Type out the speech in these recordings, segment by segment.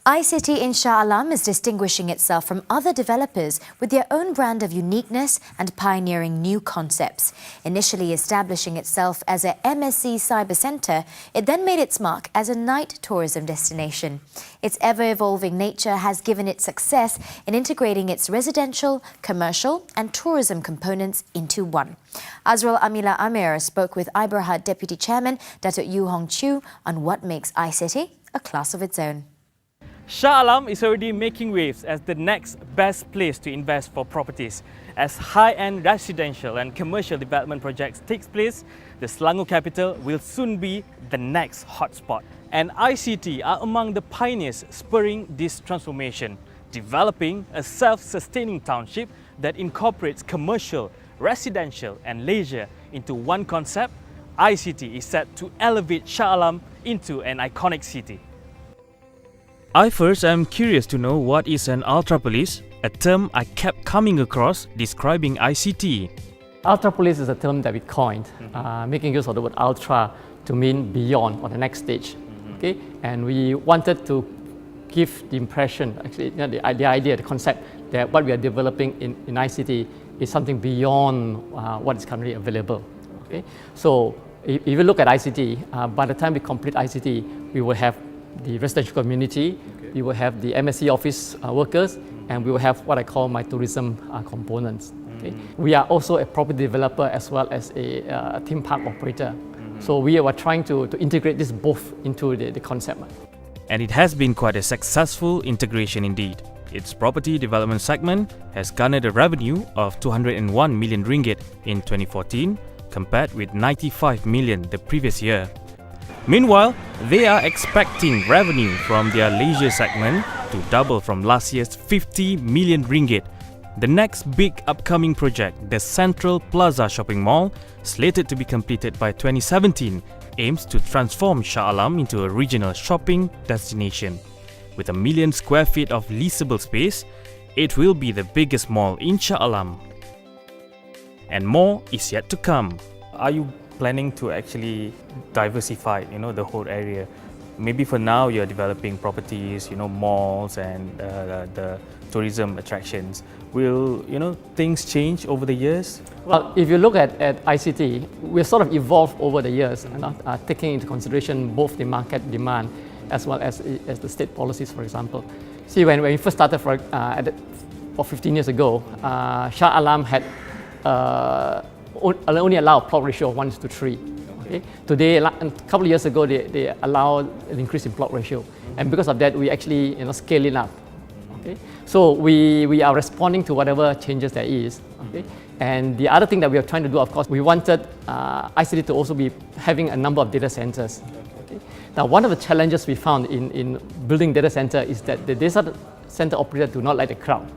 iCity in Shah Alam is distinguishing itself from other developers with their own brand of uniqueness and pioneering new concepts. Initially establishing itself as a MSc cyber centre, it then made its mark as a night tourism destination. Its ever-evolving nature has given it success in integrating its residential, commercial and tourism components into one. Azrul Amila Amir spoke with Iberhad Deputy Chairman Datuk Yu Hong Chew on what makes iCity a class of its own. Shah Alam is already making waves as the next best place to invest for properties. As high-end residential and commercial development projects takes place, the Selangor capital will soon be the next hotspot. And iCity are among the pioneers spurring this transformation, developing a self-sustaining township that incorporates commercial, residential and leisure into one concept. iCity is set to elevate Shah Alam into an iconic city. I first am curious to know what is an ultrapolis, a term I kept coming across describing iCity. Ultrapolis is a term that we coined, making use of the word ultra to mean beyond or the next stage. Okay? And we wanted to give the impression, actually the idea, the concept that what we are developing in iCity is something beyond what is currently available. Okay? So if you look at iCity, by the time we complete iCity, we will have the residential community, we will have the MSc office workers, and we will have what I call my tourism components. Okay? We are also a property developer as well as a theme park operator. So we are trying to integrate this both into the concept. And it has been quite a successful integration indeed. Its property development segment has garnered a revenue of 201 million ringgit in 2014 compared with 95 million the previous year. Meanwhile, they are expecting revenue from their leisure segment to double from last year's 50 million ringgit. The next big upcoming project, the Central Plaza Shopping Mall, slated to be completed by 2017, aims to transform Shah Alam into a regional shopping destination. With 1 million square feet of leasable space, it will be the biggest mall in Shah Alam. And more is yet to come. Are you planning to actually diversify, the whole area? Maybe for now you're developing properties, malls and the tourism attractions. Will, things change over the years? Well, if you look at iCity, we've sort of evolved over the years, taking into consideration both the market demand as well as the state policies, for example. See, when we first started for 15 years ago, Shah Alam had only allow a plot ratio of 1:3. Okay? Today, a couple of years ago, they allow an increase in plot ratio. And because of that, we actually scale it up. Okay? So we are responding to whatever changes there is. Okay? And the other thing that we are trying to do, of course, we wanted iCity to also be having a number of data centers. Okay? Now, one of the challenges we found in building data center is that the data center operators do not like the crowd.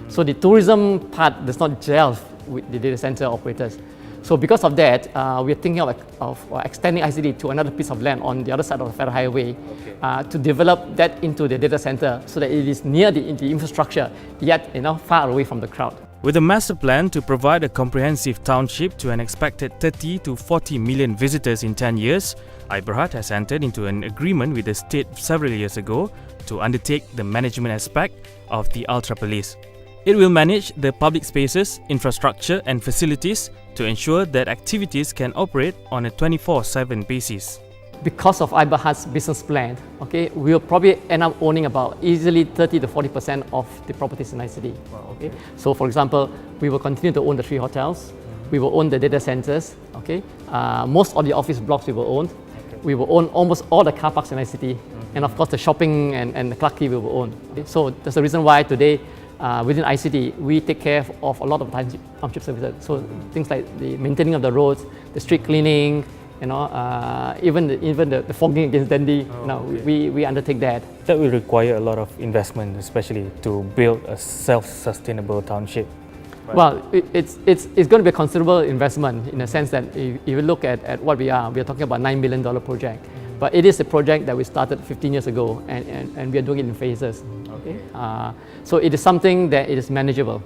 So the tourism part does not gel with the data center operators. So because of that, we are thinking of extending iCity to another piece of land on the other side of the Federal Highway to develop that into the data center so that it is near the infrastructure, yet far away from the crowd. With a master plan to provide a comprehensive township to an expected 30 to 40 million visitors in 10 years, Iberhad has entered into an agreement with the state several years ago to undertake the management aspect of the Ultrapolis. It will manage the public spaces, infrastructure and facilities to ensure that activities can operate on a 24/7 basis. Because of Iberhad's business plan, okay, we'll probably end up owning about easily 30 to 40% of the properties in iCity. Okay? So for example, we will continue to own the 3 hotels, we will own the data centers, okay? Most of the office blocks we will own, we will own almost all the car parks in iCity, and of course the shopping and the Clarke Quay we will own. Okay? So that's the reason why today within iCity, we take care of a lot of township services. So things like the maintaining of the roads, the street cleaning, even the fogging against Dundee, we undertake that. That will require a lot of investment, especially to build a self-sustainable township. Right? Well, it's going to be a considerable investment in the sense that if you look at what we are talking about $9 million project. But it is a project that we started 15 years ago, and we are doing it in phases. Okay? So it is something that it is manageable.